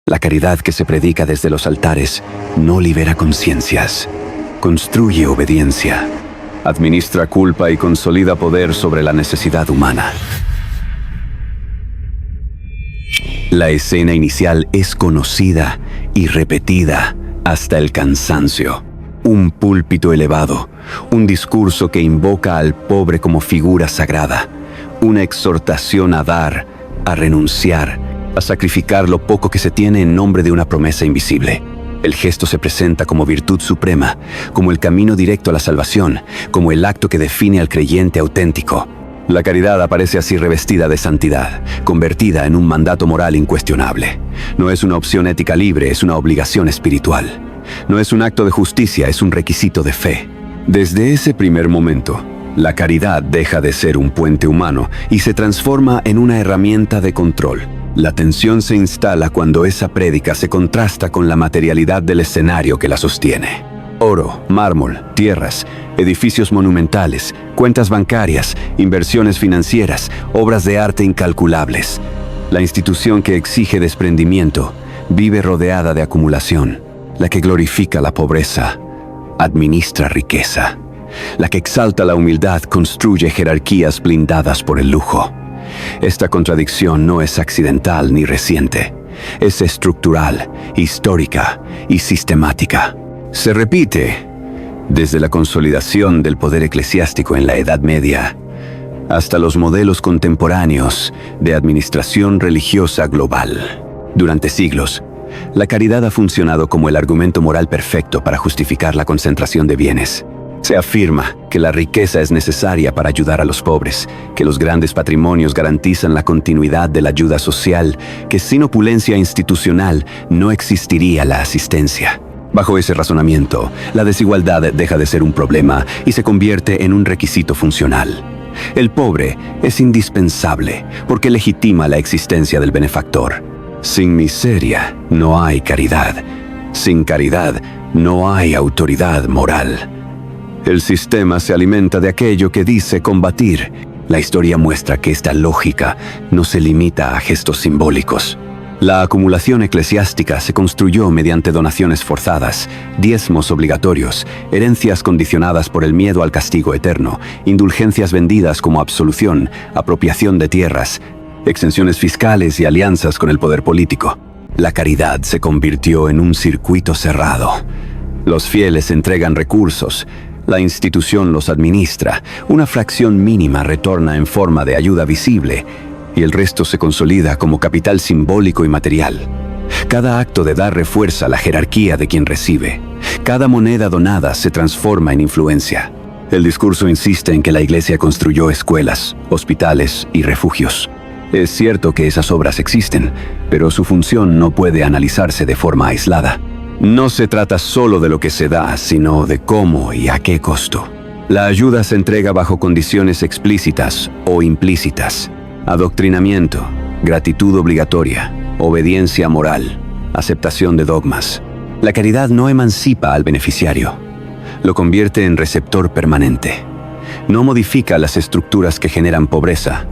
La caridad que se predica desde los altares no libera conciencias, construye obediencia, administra culpa y consolida poder sobre la necesidad humana. La escena inicial es conocida y repetida hasta el cansancio. Un púlpito elevado, un discurso que invoca al pobre como figura sagrada, una exhortación a dar, a renunciar, a sacrificar lo poco que se tiene en nombre de una promesa invisible. El gesto se presenta como virtud suprema, como el camino directo a la salvación, como el acto que define al creyente auténtico. La caridad aparece así revestida de santidad, convertida en un mandato moral incuestionable. No es una opción ética libre, es una obligación espiritual. No es un acto de justicia, es un requisito de fe. Desde ese primer momento, la caridad deja de ser un puente humano y se transforma en una herramienta de control. La tensión se instala cuando esa prédica se contrasta con la materialidad del escenario que la sostiene. Oro, mármol, tierras, edificios monumentales, cuentas bancarias, inversiones financieras, obras de arte incalculables. La institución que exige desprendimiento vive rodeada de acumulación. La que glorifica la pobreza administra riqueza. La que exalta la humildad construye jerarquías blindadas por el lujo. Esta contradicción no es accidental ni reciente. Es estructural, histórica y sistemática. Se repite desde la consolidación del poder eclesiástico en la Edad Media hasta los modelos contemporáneos de administración religiosa global. Durante siglos, la caridad ha funcionado como el argumento moral perfecto para justificar la concentración de bienes. Se afirma que la riqueza es necesaria para ayudar a los pobres, que los grandes patrimonios garantizan la continuidad de la ayuda social, que sin opulencia institucional no existiría la asistencia. Bajo ese razonamiento, la desigualdad deja de ser un problema y se convierte en un requisito funcional. El pobre es indispensable porque legitima la existencia del benefactor. Sin miseria no hay caridad. Sin caridad no hay autoridad moral. El sistema se alimenta de aquello que dice combatir. La historia muestra que esta lógica no se limita a gestos simbólicos. La acumulación eclesiástica se construyó mediante donaciones forzadas, diezmos obligatorios, herencias condicionadas por el miedo al castigo eterno, indulgencias vendidas como absolución, apropiación de tierras, exenciones fiscales y alianzas con el poder político. La caridad se convirtió en un circuito cerrado. Los fieles entregan recursos, la institución los administra, una fracción mínima retorna en forma de ayuda visible y el resto se consolida como capital simbólico y material. Cada acto de dar refuerza la jerarquía de quien recibe. Cada moneda donada se transforma en influencia. El discurso insiste en que la Iglesia construyó escuelas, hospitales y refugios. Es cierto que esas obras existen, pero su función no puede analizarse de forma aislada. No se trata solo de lo que se da, sino de cómo y a qué costo. La ayuda se entrega bajo condiciones explícitas o implícitas. Adoctrinamiento, gratitud obligatoria, obediencia moral, aceptación de dogmas. La caridad no emancipa al beneficiario, lo convierte en receptor permanente. No modifica las estructuras que generan pobreza,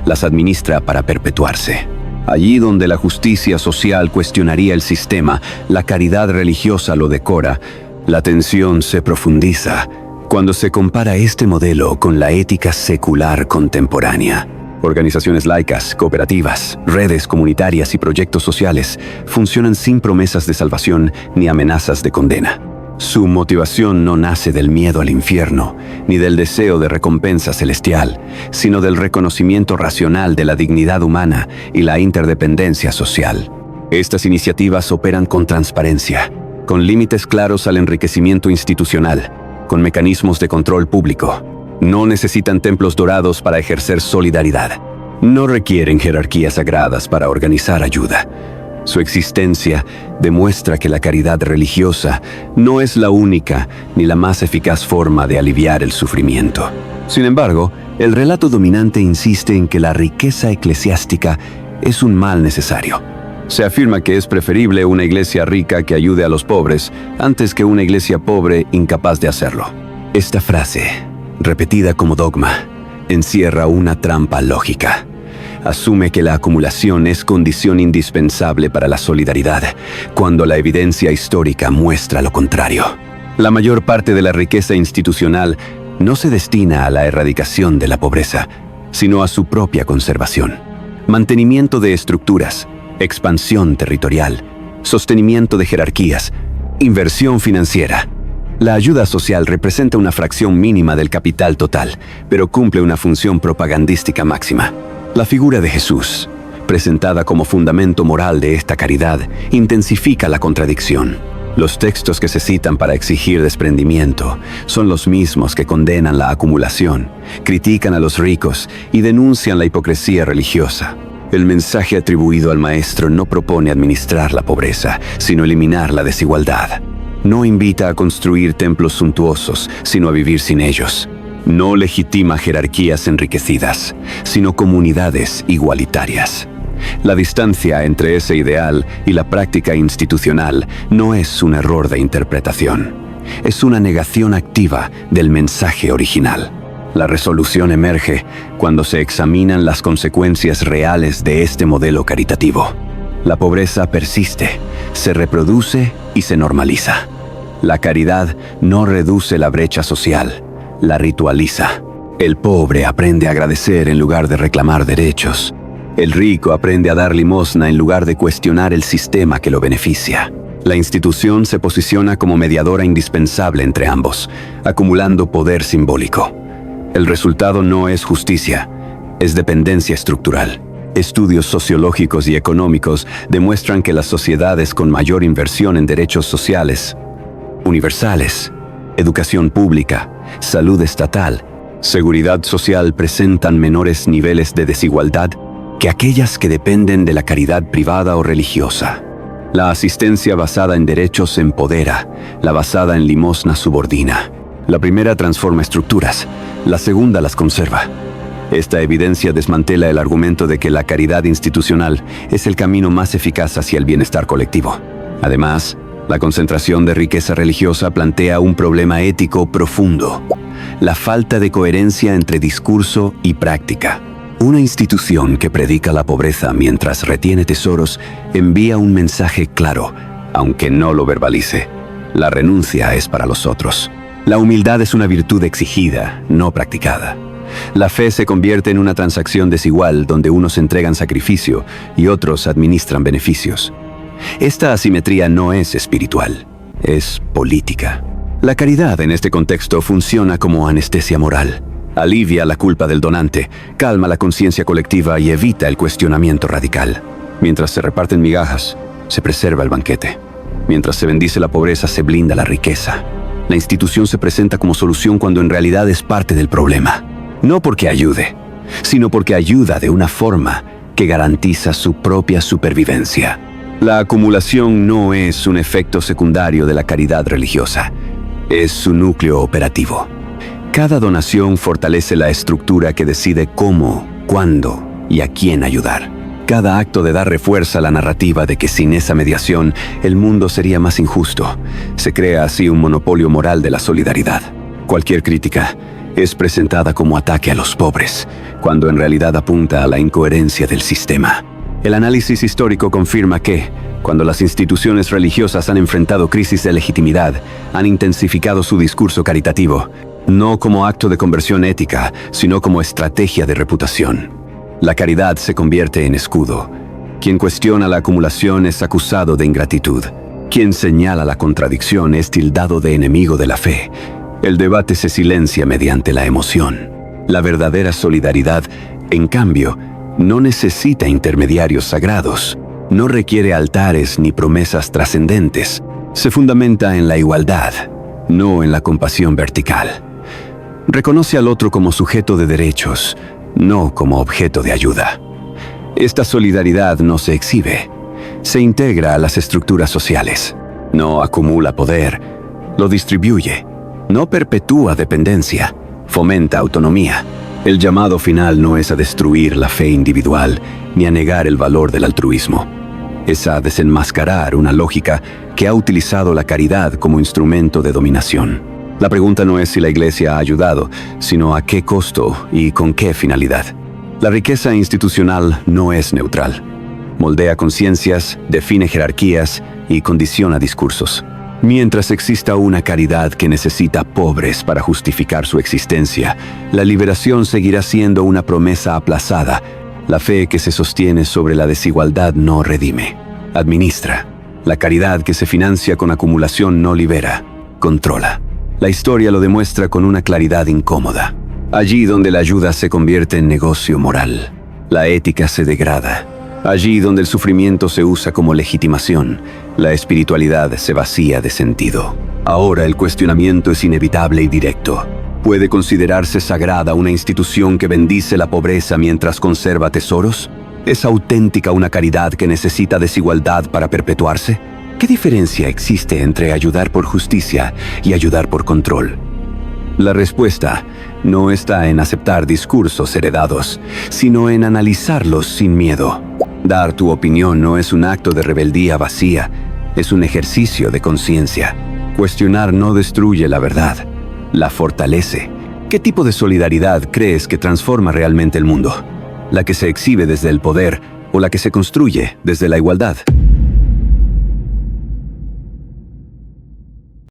las administra para perpetuarse. Allí donde la justicia social cuestionaría el sistema, la caridad religiosa lo decora, la tensión se profundiza cuando se compara este modelo con la ética secular contemporánea. Organizaciones laicas, cooperativas, redes comunitarias y proyectos sociales funcionan sin promesas de salvación ni amenazas de condena. Su motivación no nace del miedo al infierno, ni del deseo de recompensa celestial, sino del reconocimiento racional de la dignidad humana y la interdependencia social. Estas iniciativas operan con transparencia, con límites claros al enriquecimiento institucional, con mecanismos de control público. No necesitan templos dorados para ejercer solidaridad. No requieren jerarquías sagradas para organizar ayuda. Su existencia demuestra que la caridad religiosa no es la única ni la más eficaz forma de aliviar el sufrimiento. Sin embargo, el relato dominante insiste en que la riqueza eclesiástica es un mal necesario. Se afirma que es preferible una iglesia rica que ayude a los pobres antes que una iglesia pobre incapaz de hacerlo. Esta frase, repetida como dogma, encierra una trampa lógica. asume que la acumulación es condición indispensable para la solidaridad, cuando la evidencia histórica muestra lo contrario. La mayor parte de la riqueza institucional no se destina a la erradicación de la pobreza, sino a su propia conservación. Mantenimiento de estructuras, expansión territorial, sostenimiento de jerarquías, inversión financiera. La ayuda social representa una fracción mínima del capital total, pero cumple una función propagandística máxima. La figura de Jesús, presentada como fundamento moral de esta caridad, intensifica la contradicción. Los textos que se citan para exigir desprendimiento son los mismos que condenan la acumulación, critican a los ricos y denuncian la hipocresía religiosa. El mensaje atribuido al Maestro no propone administrar la pobreza, sino eliminar la desigualdad. No invita a construir templos suntuosos, sino a vivir sin ellos. No legitima jerarquías enriquecidas, sino comunidades igualitarias. La distancia entre ese ideal y la práctica institucional no es un error de interpretación. Es una negación activa del mensaje original. La resolución emerge cuando se examinan las consecuencias reales de este modelo caritativo. La pobreza persiste, se reproduce y se normaliza. La caridad no reduce la brecha social, la ritualiza. El pobre aprende a agradecer en lugar de reclamar derechos. El rico aprende a dar limosna en lugar de cuestionar el sistema que lo beneficia. La institución se posiciona como mediadora indispensable entre ambos, acumulando poder simbólico. El resultado no es justicia, es dependencia estructural. Estudios sociológicos y económicos demuestran que las sociedades con mayor inversión en derechos sociales, universales, educación pública, salud estatal, seguridad social presentan menores niveles de desigualdad que aquellas que dependen de la caridad privada o religiosa. La asistencia basada en derechos empodera, la basada en limosna subordina. La primera transforma estructuras, la segunda las conserva. Esta evidencia desmantela el argumento de que la caridad institucional es el camino más eficaz hacia el bienestar colectivo. Además, la concentración de riqueza religiosa plantea un problema ético profundo: la falta de coherencia entre discurso y práctica. Una institución que predica la pobreza mientras retiene tesoros envía un mensaje claro, aunque no lo verbalice: la renuncia es para los otros. La humildad es una virtud exigida, no practicada. La fe se convierte en una transacción desigual donde unos entregan sacrificio y otros administran beneficios. Esta asimetría no es espiritual, es política. La caridad en este contexto funciona como anestesia moral. Alivia la culpa del donante, calma la conciencia colectiva y evita el cuestionamiento radical. Mientras se reparten migajas, se preserva el banquete. Mientras se bendice la pobreza, se blinda la riqueza. La institución se presenta como solución cuando en realidad es parte del problema. No porque ayude, sino porque ayuda de una forma que garantiza su propia supervivencia. La acumulación no es un efecto secundario de la caridad religiosa, es su núcleo operativo. Cada donación fortalece la estructura que decide cómo, cuándo y a quién ayudar. Cada acto de dar refuerza la narrativa de que sin esa mediación el mundo sería más injusto. Se crea así un monopolio moral de la solidaridad. Cualquier crítica es presentada como ataque a los pobres, cuando en realidad apunta a la incoherencia del sistema. El análisis histórico confirma que, cuando las instituciones religiosas han enfrentado crisis de legitimidad, han intensificado su discurso caritativo, no como acto de conversión ética, sino como estrategia de reputación. La caridad se convierte en escudo. Quien cuestiona la acumulación es acusado de ingratitud. Quien señala la contradicción es tildado de enemigo de la fe. El debate se silencia mediante la emoción. La verdadera solidaridad, en cambio, no necesita intermediarios sagrados. No requiere altares ni promesas trascendentes. Se fundamenta en la igualdad, no en la compasión vertical. Reconoce al otro como sujeto de derechos, no como objeto de ayuda. Esta solidaridad no se exhibe, se integra a las estructuras sociales. No acumula poder, lo distribuye. No perpetúa dependencia, fomenta autonomía. El llamado final no es a destruir la fe individual, ni a negar el valor del altruismo. Es a desenmascarar una lógica que ha utilizado la caridad como instrumento de dominación. La pregunta no es si la Iglesia ha ayudado, sino a qué costo y con qué finalidad. La riqueza institucional no es neutral. Moldea conciencias, define jerarquías y condiciona discursos. Mientras exista una caridad que necesita pobres para justificar su existencia, la liberación seguirá siendo una promesa aplazada. La fe que se sostiene sobre la desigualdad no redime, administra. La caridad que se financia con acumulación no libera, controla. La historia lo demuestra con una claridad incómoda. Allí donde la ayuda se convierte en negocio moral, la ética se degrada. Allí donde el sufrimiento se usa como legitimación, la espiritualidad se vacía de sentido. Ahora el cuestionamiento es inevitable y directo. ¿Puede considerarse sagrada una institución que bendice la pobreza mientras conserva tesoros? ¿Es auténtica una caridad que necesita desigualdad para perpetuarse? ¿Qué diferencia existe entre ayudar por justicia y ayudar por control? La respuesta no está en aceptar discursos heredados, sino en analizarlos sin miedo. Dar tu opinión no es un acto de rebeldía vacía, es un ejercicio de conciencia. Cuestionar no destruye la verdad, la fortalece. ¿Qué tipo de solidaridad crees que transforma realmente el mundo? ¿La que se exhibe desde el poder o la que se construye desde la igualdad?